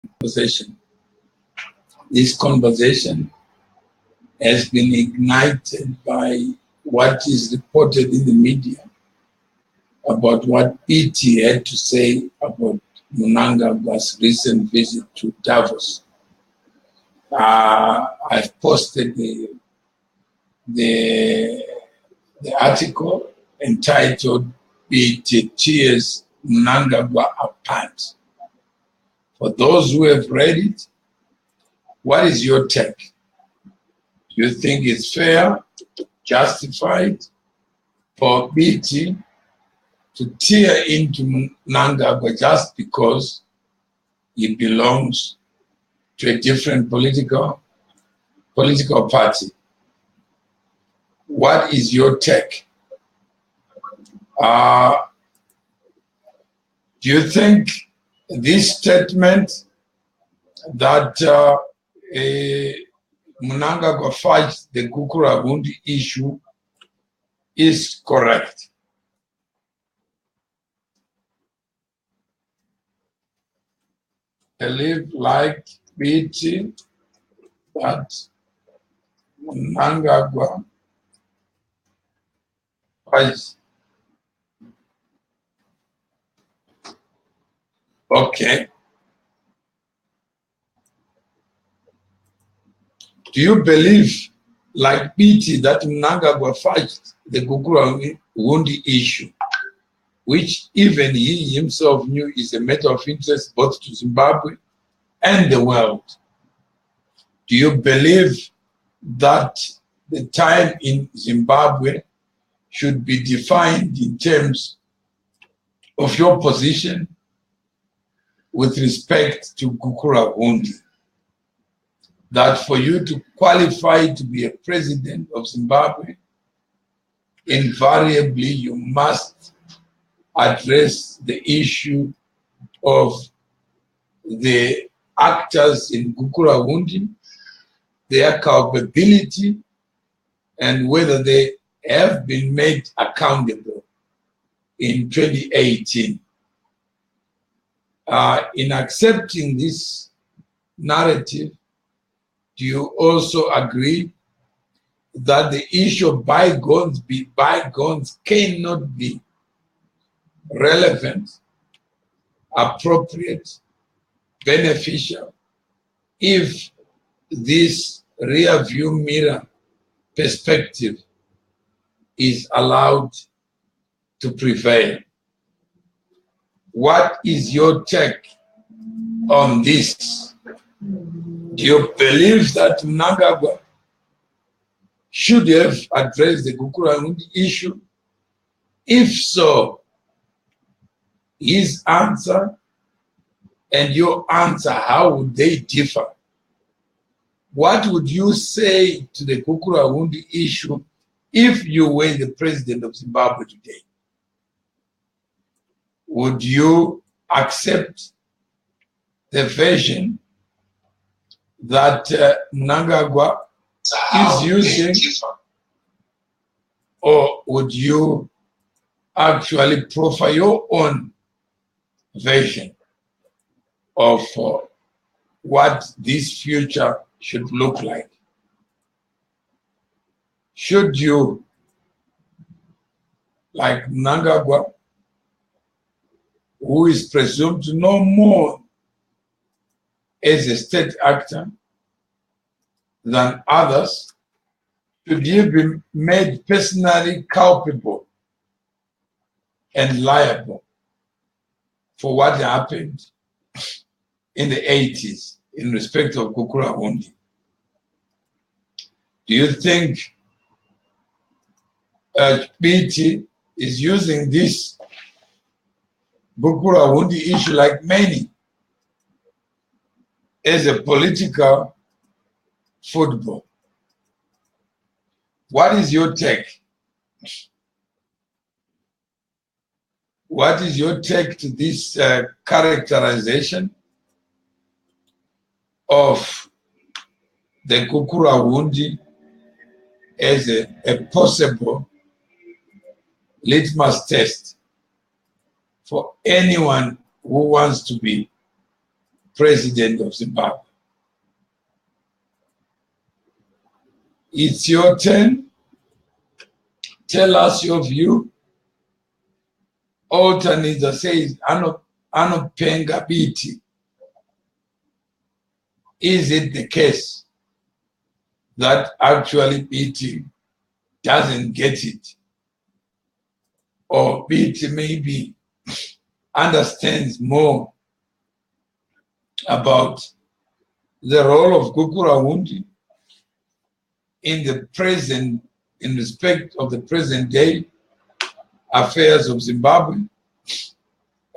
conversation. This conversation has been ignited by what is reported in the media about what Biti had to say about Mnangagwa's recent visit to Davos. I've posted the article entitled Biti Tears Mnangagwa Apart. For those who have read it, what is your take? Do you think it's fair, justified for Biti to tear into Mnangagwa just because he belongs to a different political party? What is your take? Do you think this statement that Mnangagwa fights the Gukurahundi issue is correct? I live like Biti that Mnangagwa fights. Okay. Do you believe, like Biti, that Mnangagwa fights the Gukurahundi issue, which even he himself knew is a matter of interest both to Zimbabwe and the world? Do you believe that the time in Zimbabwe should be defined in terms of your position with respect to Gukurahundi? That for you to qualify to be a president of Zimbabwe, invariably you must address the issue of the actors in Gukurahundi, their culpability, and whether they have been made accountable in 2018. In accepting this narrative, do you also agree that the issue of bygones be bygones cannot be relevant, appropriate, beneficial if this rear view mirror perspective is allowed to prevail? What is your take on this? Do you believe that Mnangagwa should have addressed the Gukurahundi issue? If so, his answer and your answer, how would they differ? What would you say to the Gukurahundi issue if you were the president of Zimbabwe today? Would you accept the version that Mnangagwa is using, or would you actually profile your own version of what this future should look like? Should you, like Mnangagwa, who is presumed to know more as a state actor than others, should he be made personally culpable and liable for what happened in the 80s in respect of Gukurahundi? Do you think Biti is using this Gukurahundi issue, like many, as a political football? What is your take? What is your take to this characterization of the Gukurahundi as a possible litmus test for anyone who wants to be president of Zimbabwe. It's your turn. Tell us your view. Alternate says, Anopenga Biti. Is it the case that actually Biti doesn't get it? Or Biti maybe understands more about the role of Gukurahundi in the present, in respect of the present day affairs of Zimbabwe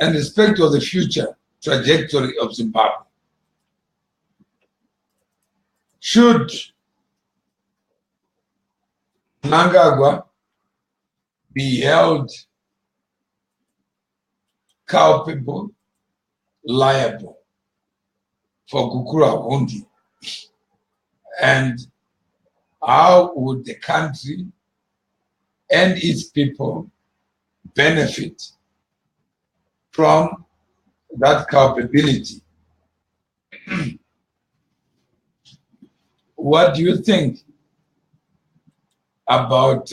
and respect of the future trajectory of Zimbabwe. Should Mnangagwa be held culpable, liable for Gukurahundi? And how would the country and its people benefit from that culpability? What do you think about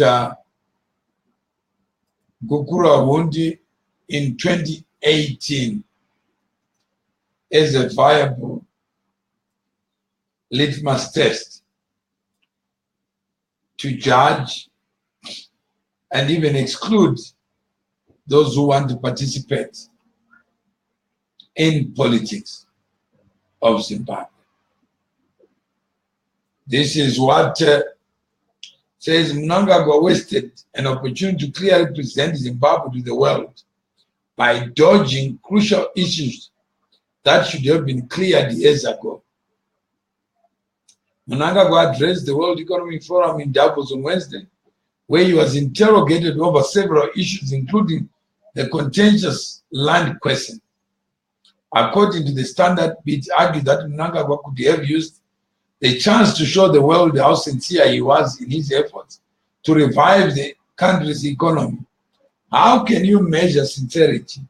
Gukurahundi in 2018 as a viable litmus test to judge and even exclude those who want to participate in politics of Zimbabwe? This is what says Mnangagwa wasted an opportunity to clearly present Zimbabwe to the world by dodging crucial issues that should have been cleared years ago. Mnangagwa addressed the World Economic Forum in Davos on Wednesday, where he was interrogated over several issues, including the contentious land question. According to the Standard, Biti argued that Mnangagwa could have used the chance to show the world how sincere he was in his efforts to revive the country's economy. How can you measure sincerity?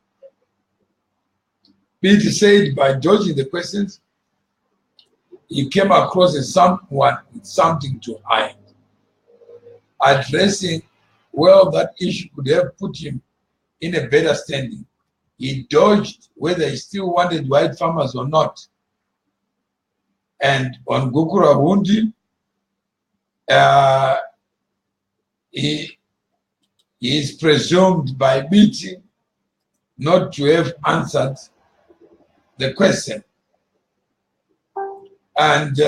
Biti said by dodging the questions, he came across as someone with something to hide. Addressing well that issue could have put him in a better standing. He dodged whether he still wanted white farmers or not. And on Gukurahundi, he is presumed by Biti not to have answered the question. And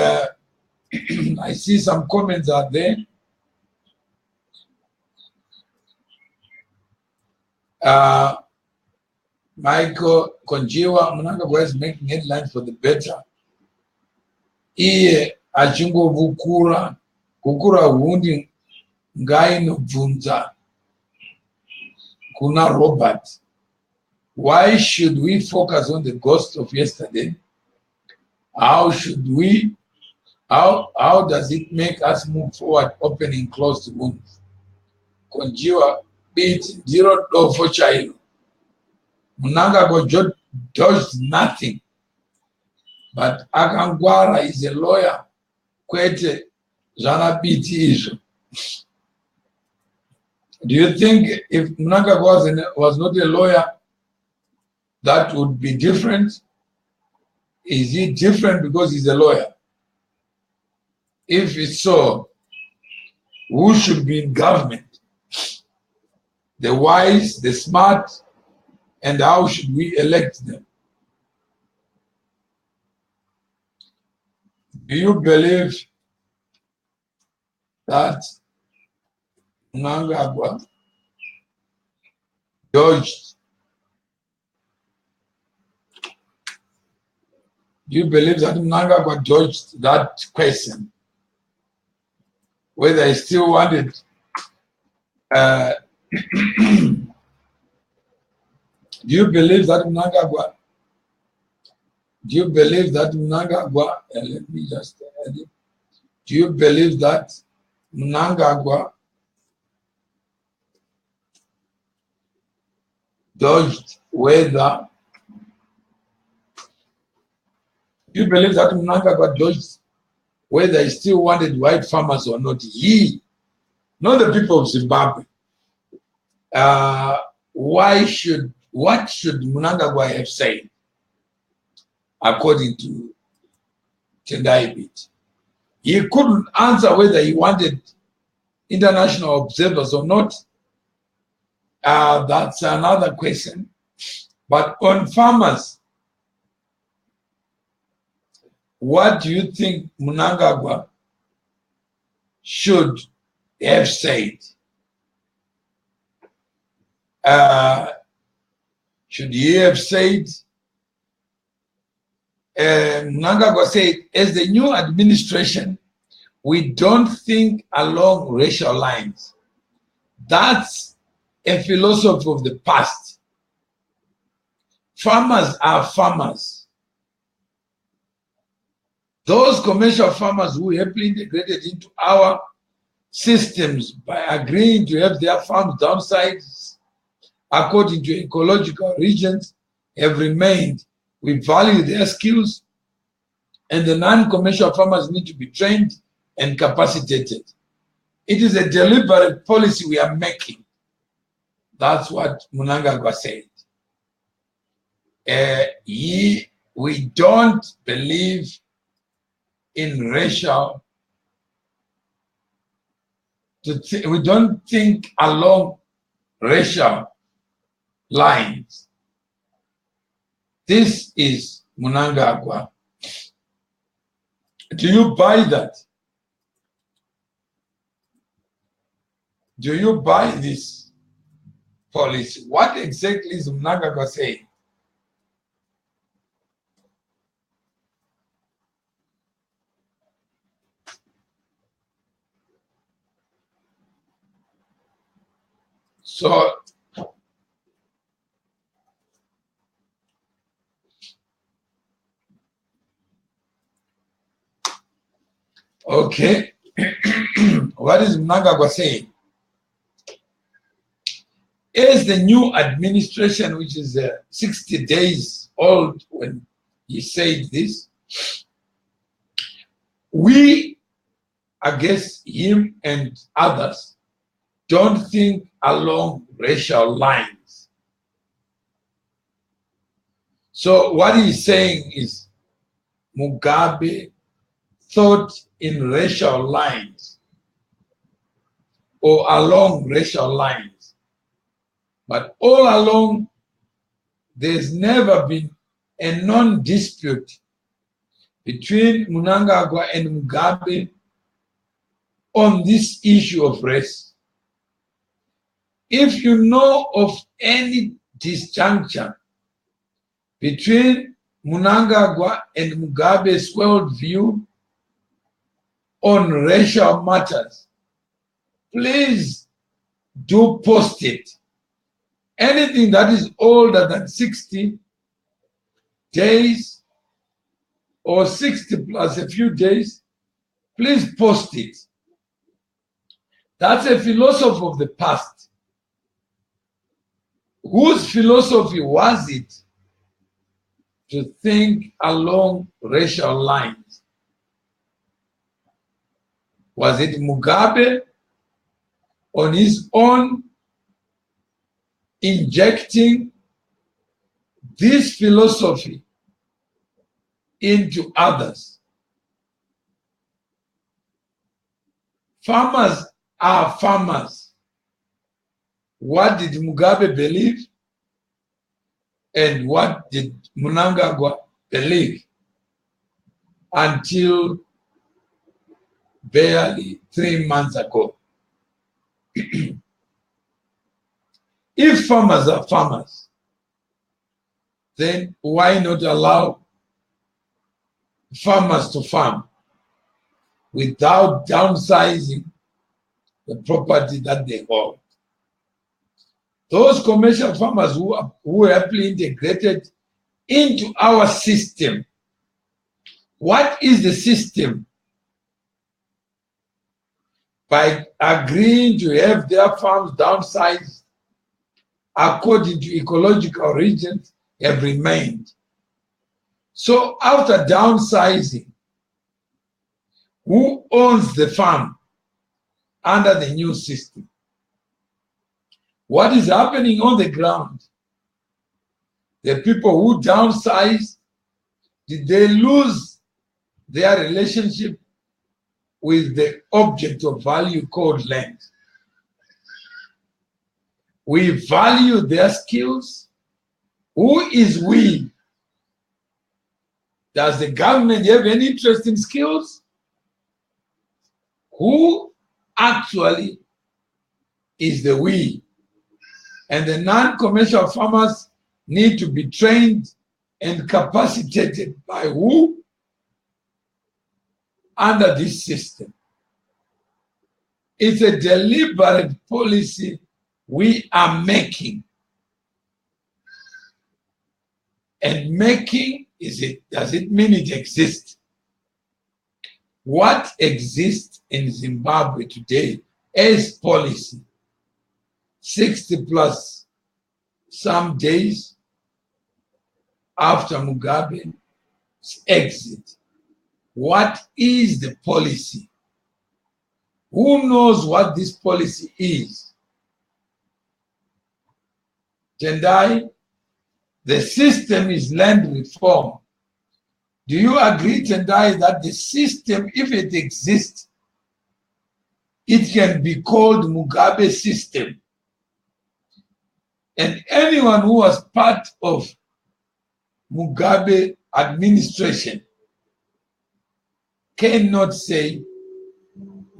I see some comments out there. Michael Konjiwa, Mnangagwa is making headlines for the better. Iye achingovukura Gukurahundi ngainobvunza kuna Robert. Why should we focus on the ghost of yesterday? How should we, how does it make us move forward opening closed wounds? Konjiwa Biti zero door for child. Mnangagwa dodged nothing. But Akangwara is a lawyer. Kwete Jana Biti issue. Do you think if Mnangagwa was not a lawyer, that would be different? Is he different because he's a lawyer? If it's so, who should be in government? The wise, the smart, and how should we elect them? Do you believe that Mnangagwa dodged? Do you believe that Mnangagwa dodged that question? Whether he still wanted do you believe that Mnangagwa? Do you believe that Mnangagwa? Let me just add it. Do you believe that Mnangagwa dodged whether You believe that Mnangagwa dodged whether he still wanted white farmers or not? He, not the people of Zimbabwe. What should Mnangagwa have said, according to Tendai Biti? He couldn't answer whether he wanted international observers or not. That's another question. But on farmers, what do you think Mnangagwa should have said? Should he have said, Mnangagwa said, as the new administration, we don't think along racial lines. That's a philosophy of the past. Farmers are farmers. Those commercial farmers who happily integrated into our systems by agreeing to have their farms downsized according to ecological regions have remained. We value their skills, and the non-commercial farmers need to be trained and capacitated. It is a deliberate policy we are making. That's what Mnangagwa said. We don't believe in racial, we don't think along racial lines. This is Mnangagwa. Do you buy that? Do you buy this policy? What exactly is Mnangagwa saying? So, okay, what is Mnangagwa saying? As the new administration, which is 60 days old when he said this, we, I guess him and others, don't think along racial lines. So what he's saying is Mugabe thought in racial lines or along racial lines. But all along, there's never been a non-dispute between Mnangagwa and Mugabe on this issue of race. If you know of any disjunction between Mnangagwa and Mugabe's worldview on racial matters, please do post it. Anything that is older than 60 days or 60 plus a few days, please post it. That's a philosophy of the past. Whose philosophy was it to think along racial lines? Was it Mugabe on his own injecting this philosophy into others? Farmers are farmers. What did Mugabe believe? And what did Mnangagwa believe? Until barely 3 months ago. If farmers are farmers, then why not allow farmers to farm without downsizing the property that they hold? Those commercial farmers who are happily integrated into our system. What is the system? By agreeing to have their farms downsized according to ecological regions have remained. So after downsizing, who owns the farm under the new system? What is happening on the ground? The people who downsized, did they lose their relationship with the object of value called land? We value their skills. Who is we? Does the government have any interest in skills? Who actually is the we? And the non-commercial farmers need to be trained and capacitated by who? Under this system. It's a deliberate policy we are making. And making, does it mean it exists? What exists in Zimbabwe today as policy, 60 plus some days after Mugabe's exit? What is the policy? Who knows what this policy is? Tendai, the system is land reform. Do you agree, Tendai, that the system, if it exists, it can be called Mugabe system? And anyone who was part of Mugabe administration cannot say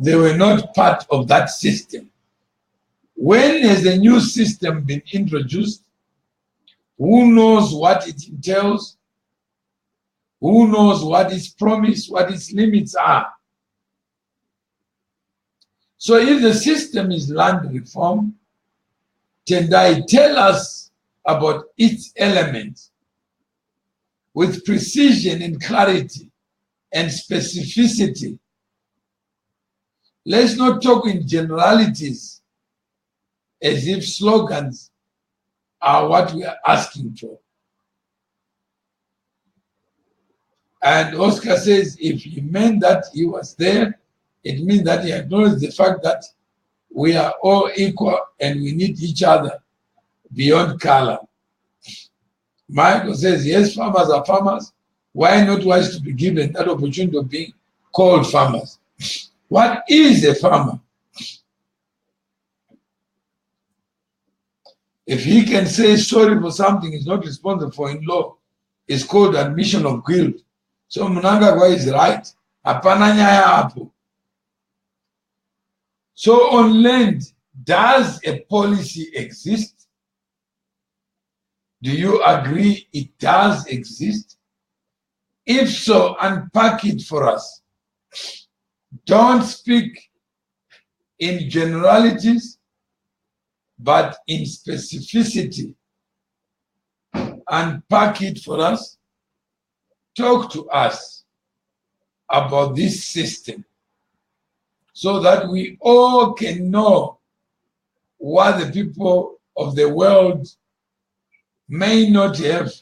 they were not part of that system. When has a new system been introduced? Who knows what it entails? Who knows what its promise, what its limits are? So if the system is land reform, Tendai, tell us about its elements with precision and clarity and specificity. Let's not talk in generalities as if slogans are what we are asking for. And Oscar says if he meant that he was there, it means that he acknowledged the fact that we are all equal and we need each other beyond color. Michael says, yes, farmers are farmers. Why not wise to be given that opportunity of being called farmers? What is a farmer? If he can say sorry for something he's not responsible for in law, it's called admission of guilt. So Mnangagwa is right. Hapana nyaya hapo. So on land, does a policy exist? Do you agree it does exist? If so, unpack it for us. Don't speak in generalities, but in specificity. Unpack it for us. Talk to us about this system so that we all can know what the people of the world may not have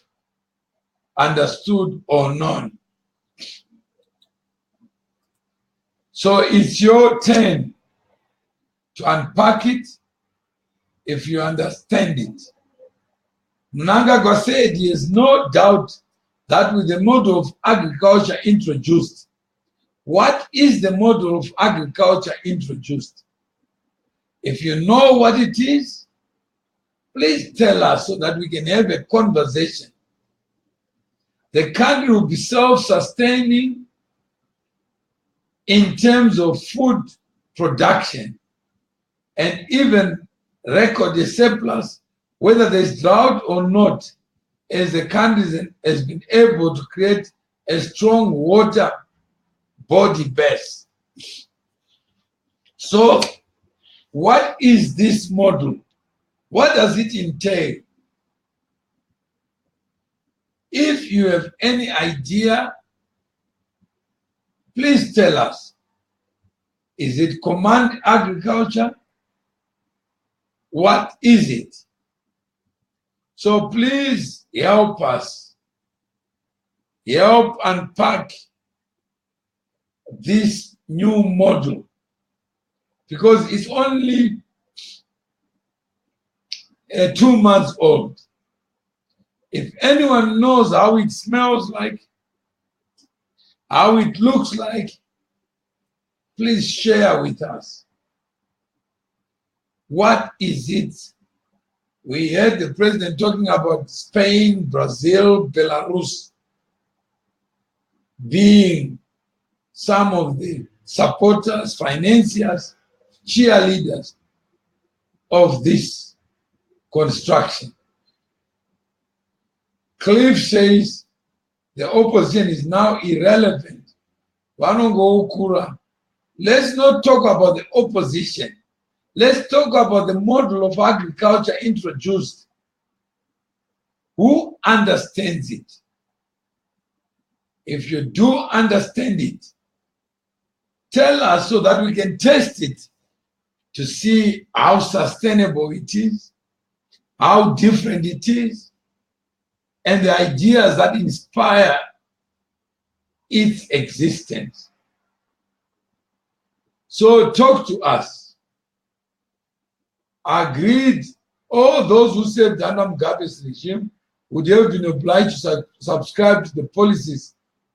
understood or known. So it's your turn to unpack it if you understand it. Mnangagwa said he has no doubt that with the model of agriculture introduced, what is the model of agriculture introduced? If you know what it is, please tell us so that we can have a conversation. The country will be self-sustaining in terms of food production and even record a surplus, whether there's drought or not, as the country has been able to create a strong water body base. So what is this model? What does it entail? If you have any idea, please tell us. Is it command agriculture? What is it? So please help us help unpack this new model, because it's only 2 months old. If anyone knows how it smells like, how it looks like, please share with us. What is it? We heard the president talking about Spain, Brazil, Belarus being some of the supporters, financiers, cheerleaders of this construction. Cliff says the opposition is now irrelevant. Let's not talk about the opposition. Let's talk about the model of agriculture introduced. Who understands it? If you do understand it, tell us so that we can test it to see how sustainable it is, how different it is, and the ideas that inspire its existence. So talk to us. Agreed, all those who said Mnangagwa's regime would have been obliged to subscribe to the policies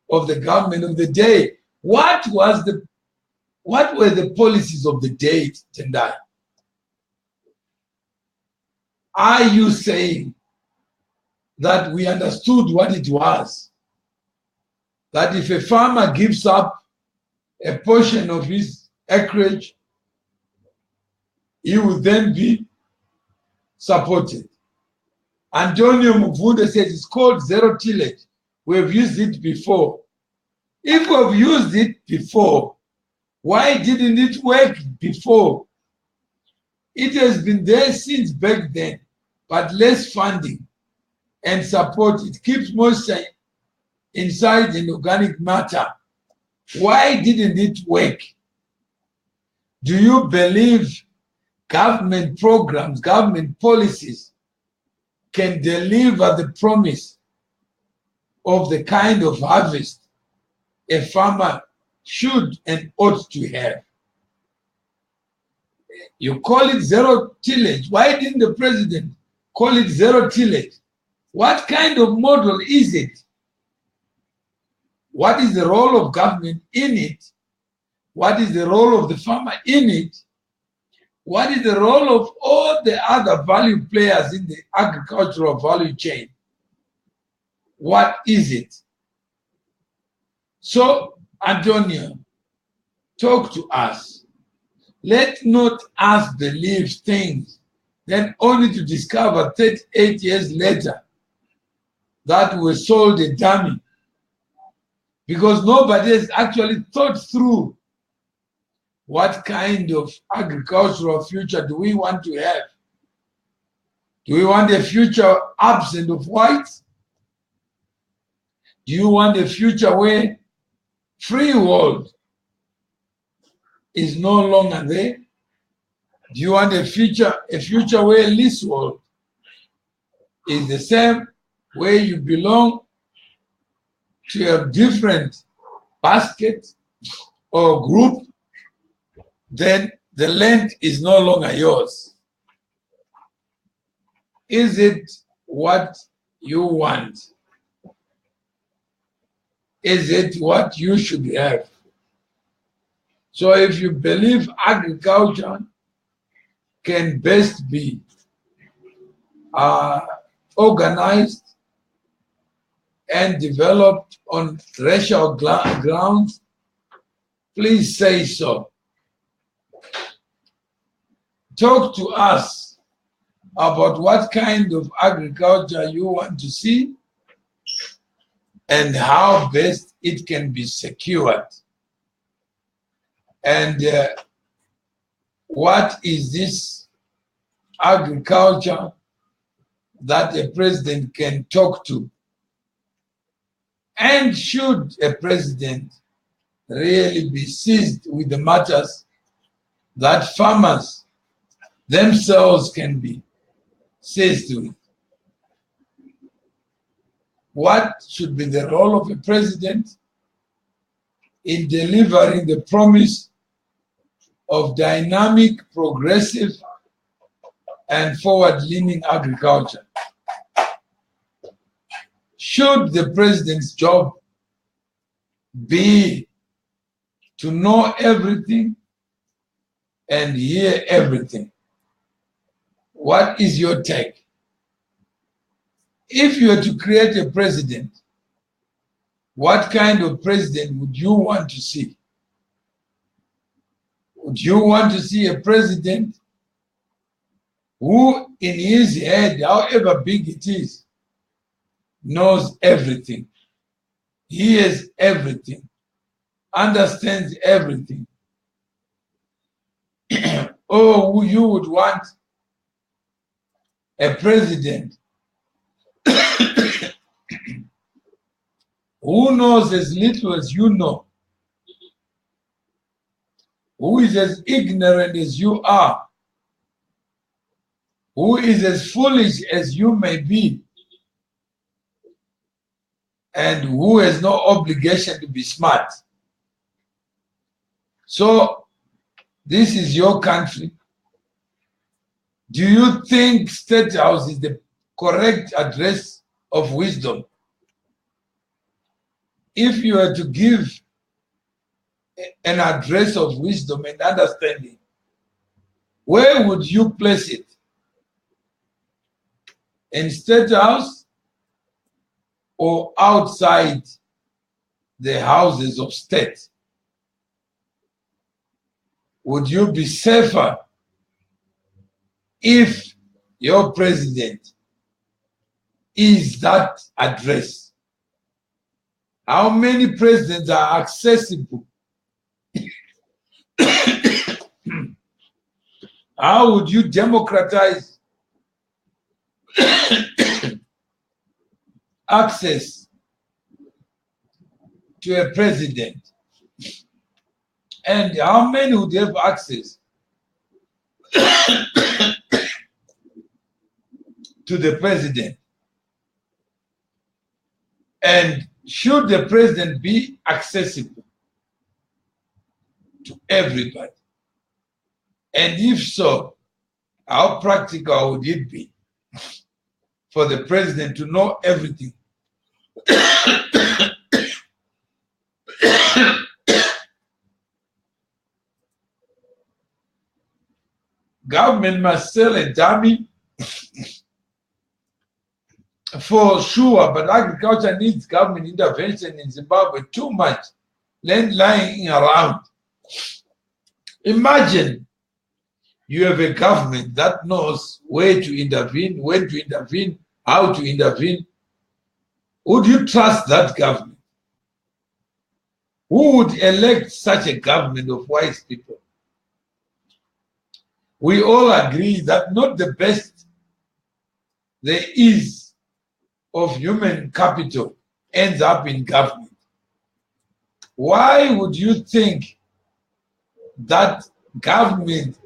of the government of the day. What were the policies of the day, Tendai? Are you saying that we understood what it was? That if a farmer gives up a portion of his acreage, he will then be supported. Antonio Muvunde says it's called zero tillage. We've used it before. If we've used it before, why didn't it work before? It has been there since back then, but less funding and support. It keeps moisture inside in organic matter. Why didn't it work? Do you believe government programs, government policies can deliver the promise of the kind of harvest a farmer should and ought to have? You call it zero tillage. Why didn't the president call it zero tillage? What kind of model is it? What is the role of government in it? What is the role of the farmer in it? What is the role of all the other value players in the agricultural value chain? What is it? So, Antonio, talk to us. Let not us believe things, then only to discover 38 years later that we sold a dummy, because nobody has actually thought through what kind of agricultural future do we want to have. Do we want a future absent of whites? Do you want a future where free world is no longer there? Do you want a future where least world is the same, where you belong to a different basket or group? Then the land is no longer yours. Is it what you want? Is it what you should have? So if you believe agriculture can best be organized and developed on racial grounds, please say so. Talk to us about what kind of agriculture you want to see and how best it can be secured. And what is this agriculture that a president can talk to? And should a president really be seized with the matters that farmers themselves can be seized with? what should be the role of a president in delivering the promise of dynamic, progressive, and forward-leaning agriculture. Should the president's job be to know everything and hear everything? What is your take? If you were to create a president, what kind of president would you want to see? Would you want to see a president who, in his head, however big it is, knows everything, hears everything, understands everything? Or you would want a president who knows as little as you know, who is as ignorant as you are, who is as foolish as you may be, and who has no obligation to be smart? So, this is your country. Do you think State House is the correct address of wisdom? If you were to give an address of wisdom and understanding, where would you place it? In State House or outside the houses of state? Would you be safer if your president is that address? How many presidents are accessible? How would you democratize access to a president? And how many would have access to the president? And should the president be accessible to everybody? And if so, how practical would it be for the president to know everything? Government must sell a dummy for sure, but agriculture needs government intervention in Zimbabwe too much. Land lying around. Imagine you have a government that knows where to intervene, when to intervene, how to intervene. Would you trust that government? Who would elect such a government of wise people? We all agree that not the best there is of human capital ends up in government. Why would you think that government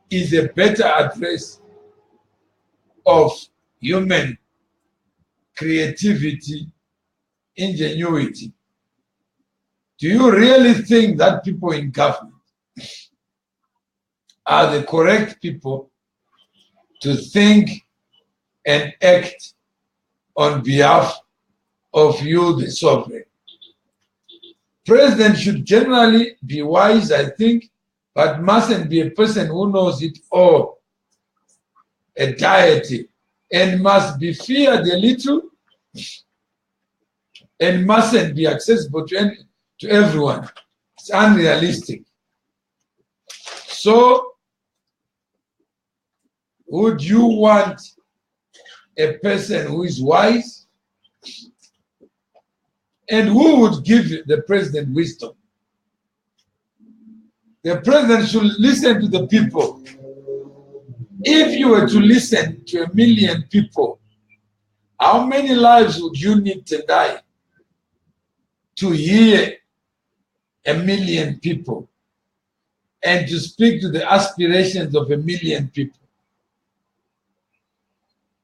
is a better address of human creativity, ingenuity? Do you really think that people in government are the correct people to think and act on behalf of you, the sovereign? President should generally be wise, I think, but mustn't be a person who knows it all, a deity, and must be feared a little and mustn't be accessible to everyone. It's unrealistic. So, would you want a person who is wise? And who would give the president wisdom? The president should listen to the people. If you were to listen to 1 million people, how many lives would you need to die to hear 1 million people and to speak to the aspirations of 1 million people?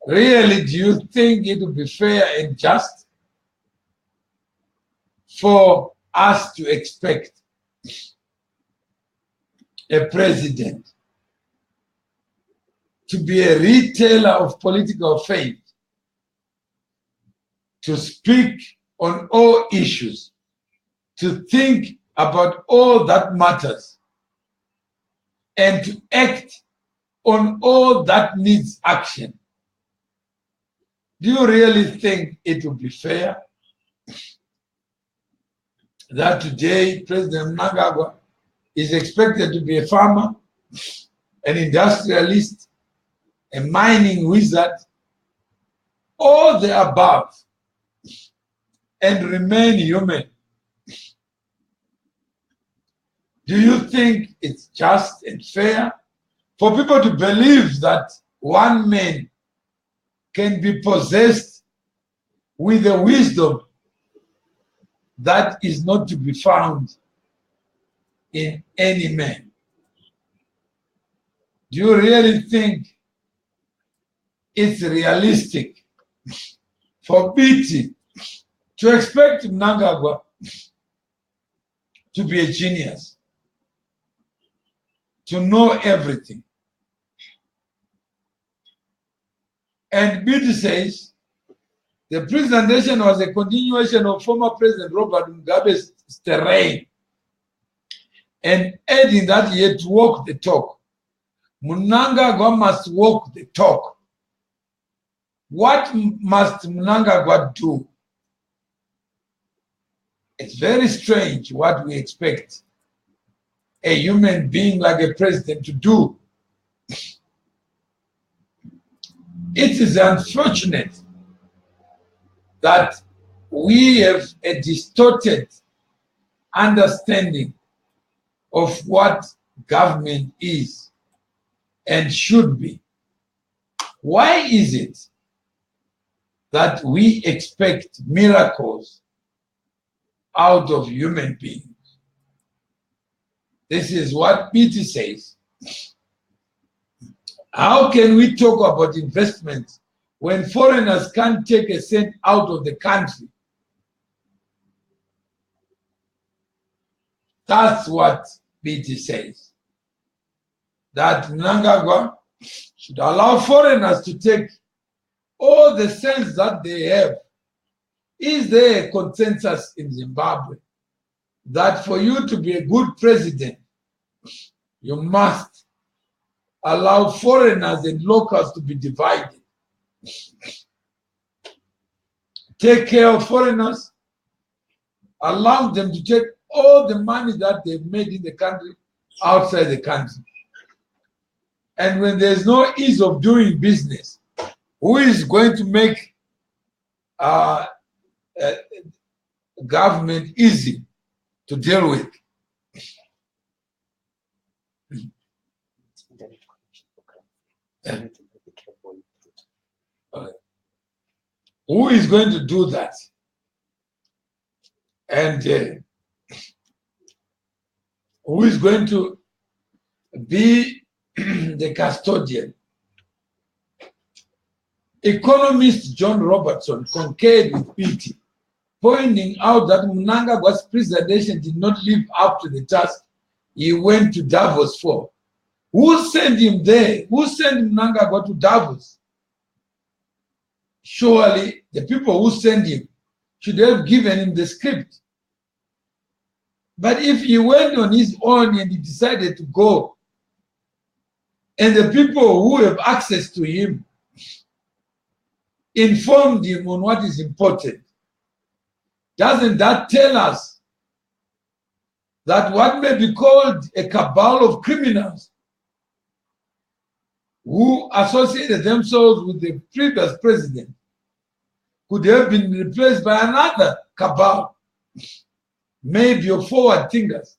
Really, do you think it would be fair and just for us to expect a president to be a retailer of political faith, to speak on all issues, to think about all that matters, and to act on all that needs action? Do you really think it would be fair that today President Mnangagwa is expected to be a farmer, an industrialist, a mining wizard, all the above, and remain human? Do you think it's just and fair for people to believe that one man can be possessed with a wisdom that is not to be found in any man? Do you really think it's realistic for Biti to expect Mnangagwa to be a genius, to know everything? And Biti says the presentation was a continuation of former President Robert Mugabe's terrain, and adding that he had to walk the talk. Mnangagwa must walk the talk. What must Mnangagwa do? It's very strange what we expect a human being like a president to do. It is unfortunate that we have a distorted understanding of what government is and should be. Why is it that we expect miracles out of human beings? This is what Biti says. How can we talk about investment when foreigners can't take a cent out of the country? That's what Biti says. That Mnangagwa should allow foreigners to take all the cents that they have. Is there a consensus in Zimbabwe that for you to be a good president, you must allow foreigners and locals to be divided? Take care of foreigners, allow them to take all the money that they've made in the country outside the country. And when there's no ease of doing business, who is going to make government easy to deal with? Who is going to do that? And who is going to be the custodian? Economist John Robertson concurred with Biti, pointing out that Mnangagwa's presentation did not live up to the task he went to Davos for. Who sent him there? Who sent Mnangagwa to Davos? Surely the people who sent him should have given him the script. But if he went on his own and he decided to go, and the people who have access to him informed him on what is important, doesn't that tell us that what may be called a cabal of criminals who associated themselves with the previous president could have been replaced by another cabal, maybe of forward thinkers,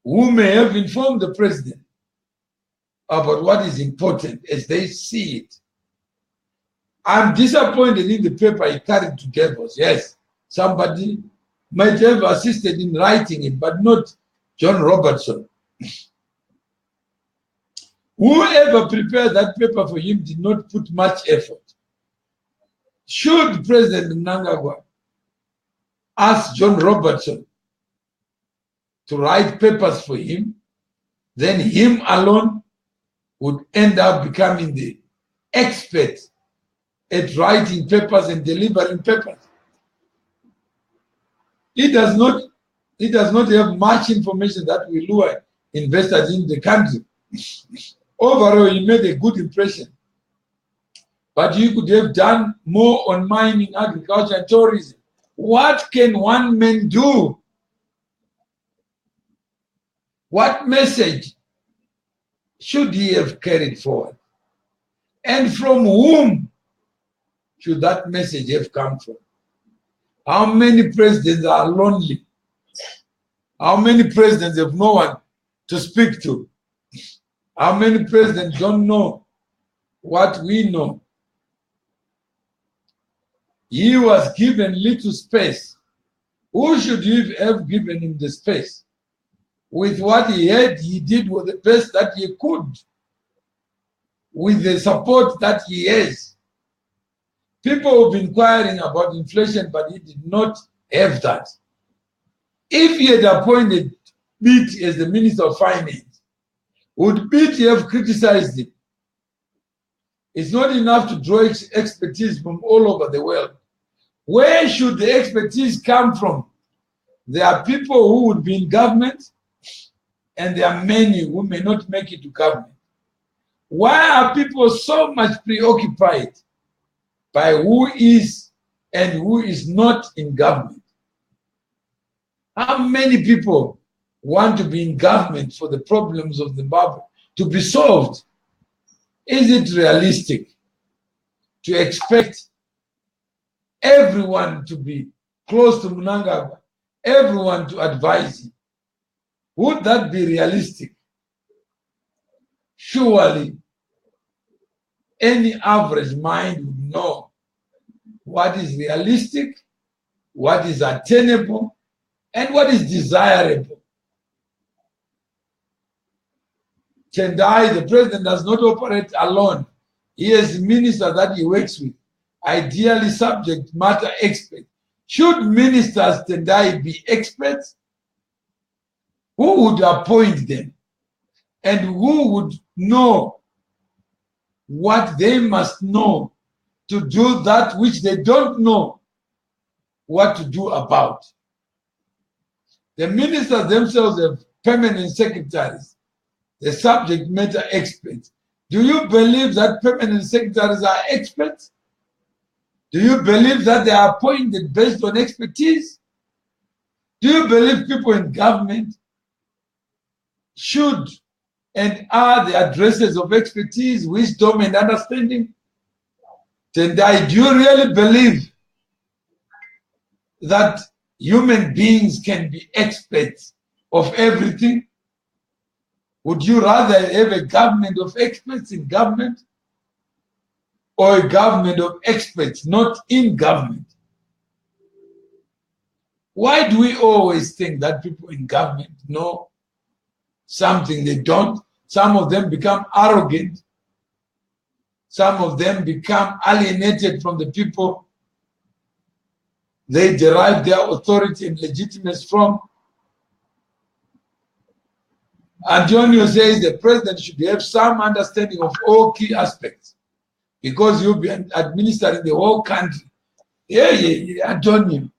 who may have informed the president about what is important as they see it? I'm disappointed in the paper he carried to Davos. Yes, somebody might have assisted in writing it, but not John Robertson. Whoever prepared that paper for him did not put much effort. Should President Mnangagwa ask John Robertson to write papers for him, then him alone would end up becoming the expert at writing papers and delivering papers. He does not have much information that will lure investors in the country. Overall, he made a good impression. But you could have done more on mining, agriculture, and tourism. What can one man do? What message should he have carried forward? And from whom should that message have come from? How many presidents are lonely? How many presidents have no one to speak to? How many presidents don't know what we know? He was given little space. Who should have given him the space? With what he had, he did with the best that he could, with the support that he has. People have been inquiring about inflation, but he did not have that. If he had appointed Biti as the Minister of Finance, would Biti have criticized him? It's not enough to draw expertise from all over the world. Where should the expertise come from? There are people who would be in government, and there are many who may not make it to government. Why are people so much preoccupied by who is and who is not in government? How many people want to be in government for the problems of Zimbabwe to be solved? Is it realistic to expect everyone to be close to Mnangagwa, everyone to advise him? Would that be realistic? Surely, any average mind would know what is realistic, what is attainable, and what is desirable. Tendai, the president, does not operate alone. He has ministers that he works with, ideally subject matter experts. Should ministers, Tendai, be experts? Who would appoint them? And who would know what they must know to do that which they don't know what to do about? The ministers themselves have permanent secretaries, the subject matter experts. Do you believe that permanent secretaries are experts? Do you believe that they are appointed based on expertise? Do you believe people in government should and are the addresses of expertise, wisdom, and understanding? Tendai, do you really believe that human beings can be experts of everything? Would you rather have a government of experts in government, or a government of experts not in government? Why do we always think that people in government know something they don't? Some of them become arrogant. Some of them become alienated from the people they derive their authority and legitimacy from. Antonio says the president should have some understanding of all key aspects, because you'll be administering the whole country. Yeah, Antonio.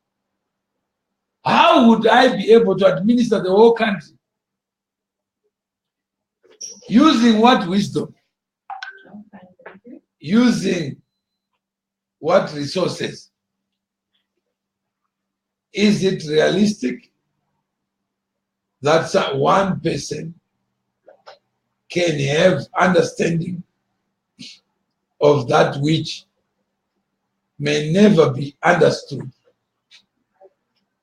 How would I be able to administer the whole country? Using what wisdom? Using what resources? Is it realistic that one person can have understanding of that which may never be understood?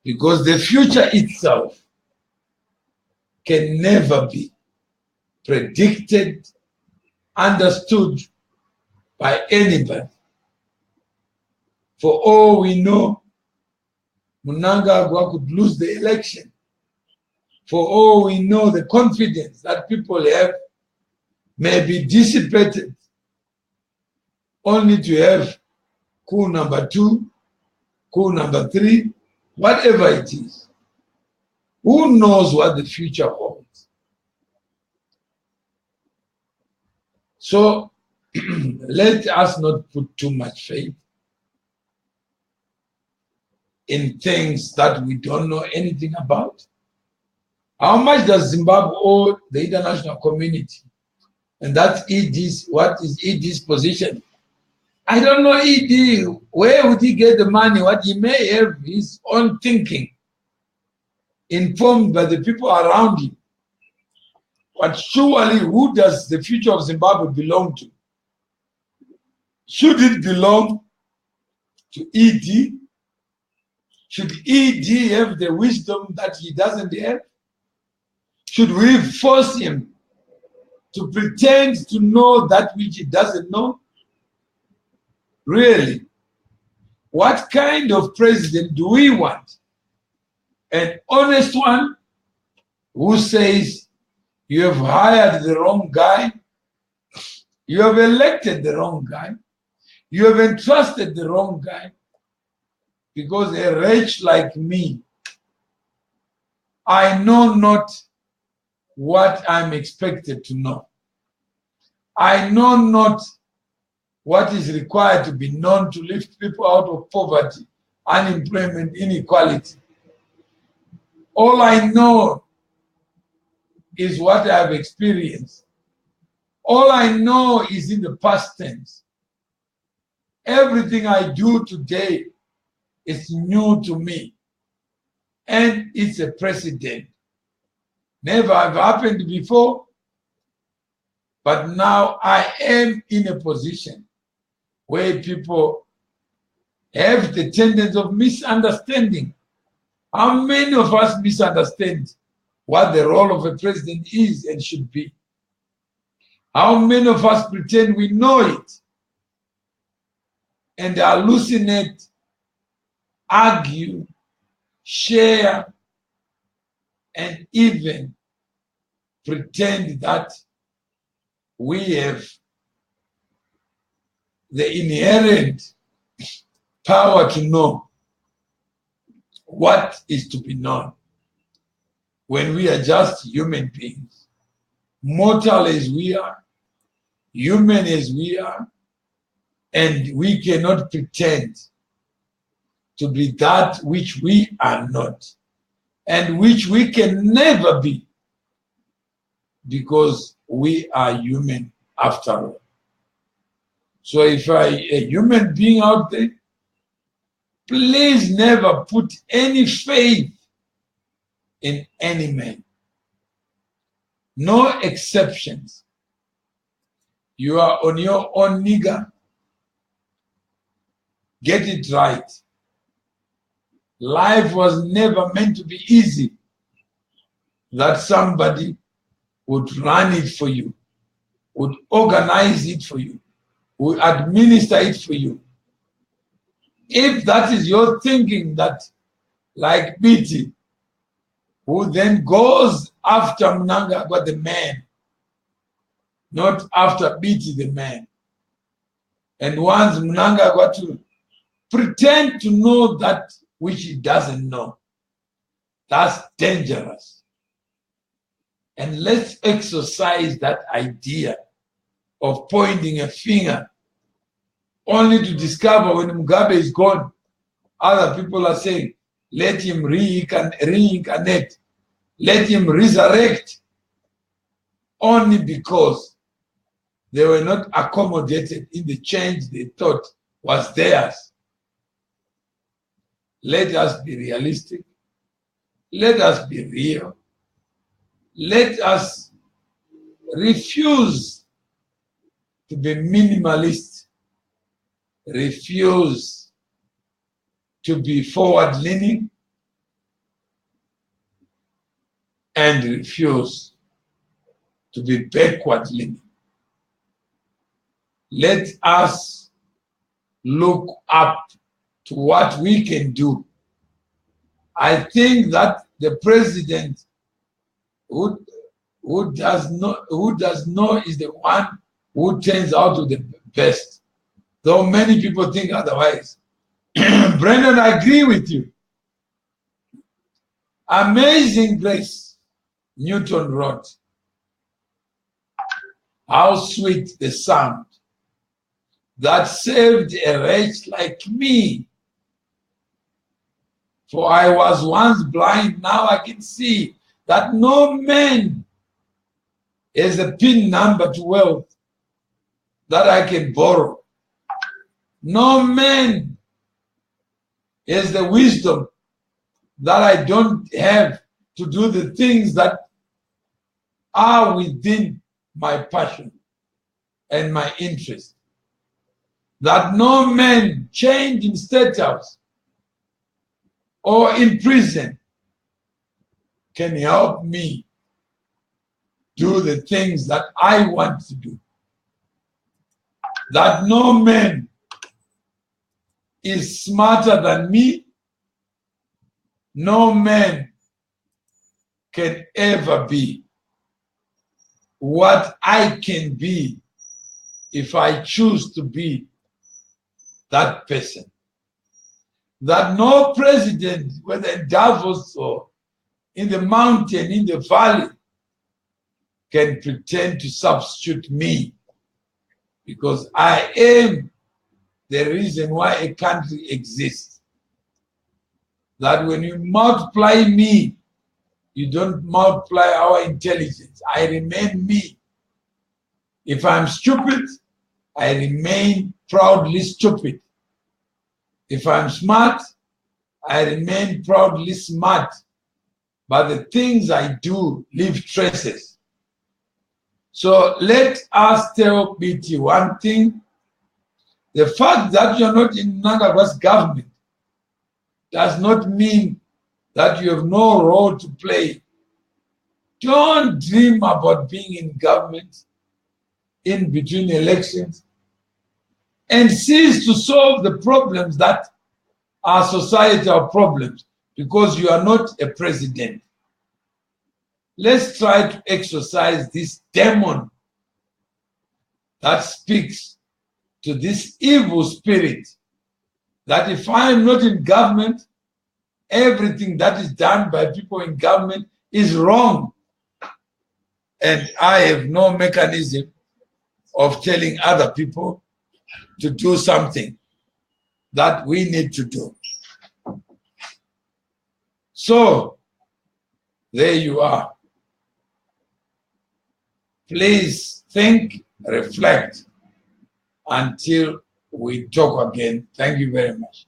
Because the future itself can never be predicted, understood by anybody. For all we know, Mnangagwa could lose the election. For all we know, the confidence that people have may be dissipated only to have coup number 2, coup number 3, whatever it is. Who knows what the future holds? So let us not put too much faith in things that we don't know anything about. How much does Zimbabwe owe the international community? And that's ED's, what is ED's position? I don't know ED. Where would he get the money? What he may have his own thinking, informed by the people around him. But surely, who does the future of Zimbabwe belong to? Should it belong to ED? Should ED have the wisdom that he doesn't have? Should we force him to pretend to know that which he doesn't know? Really? What kind of president do we want? An honest one who says, you have hired the wrong guy, you have elected the wrong guy, you have entrusted the wrong guy, because a wretch like me, I know not what I'm expected to know. I know not what is required to be known to lift people out of poverty, unemployment, inequality. All I know is what I have experienced. All I know is in the past tense. Everything I do today is new to me. And it's a precedent. Never have happened before, but now I am in a position where people have the tendency of misunderstanding. How many of us misunderstand what the role of a president is and should be? How many of us pretend we know it and hallucinate, argue, share, and even pretend that we have the inherent power to know what is to be known, when we are just human beings, mortal as we are, human as we are, and we cannot pretend to be that which we are not, and which we can never be, because we are human after all. So if a human being out there, please never put any faith in any man. No exceptions. You are on your own, nigger. Get it right. Life was never meant to be easy, that somebody would run it for you, would organize it for you, would administer it for you. If that is your thinking, that like Biti, who then goes after Mnangagwa the man, not after Biti the man, and wants Mnangagwa to pretend to know that which he doesn't know, that's dangerous. And let's exercise that idea of pointing a finger only to discover when Mugabe is gone, other people are saying, let him reincarnate, let him resurrect, only because they were not accommodated in the change they thought was theirs. Let us be realistic. Let us be real. Let us refuse to be minimalist, refuse to be forward-leaning, and refuse to be backward-leaning. Let us look up to what we can do. I think that the president who who does know is the one who turns out to the best. Though many people think otherwise. Brendan, I agree with you. Amazing grace, Newton wrote. How sweet the sound that saved a wretch like me. For I was once blind, now I can see that no man has a pin number to wealth that I can borrow. No man has the wisdom that I don't have to do the things that are within my passion and my interest. That no man chained in status or in prison can help me do the things that I want to do. That no man is smarter than me. No man can ever be what I can be if I choose to be that person. That no president, whether in Davos or in the mountain, in the valley, can pretend to substitute me, because I am the reason why a country exists. That when you multiply me, you don't multiply our intelligence. I remain me. If I'm stupid, I remain proudly stupid. If I'm smart, I remain proudly smart. But the things I do leave traces. So let us tell Biti one thing. The fact that you're not in Mnangagwa's government does not mean that you have no role to play. Don't dream about being in government in between elections and cease to solve the problems that are societal problems because you are not a president. Let's try to exorcise this demon that speaks to this evil spirit that if I am not in government, everything that is done by people in government is wrong. And I have no mechanism of telling other people to do something that we need to do. So, there you are. Please think, reflect until we talk again. Thank you very much.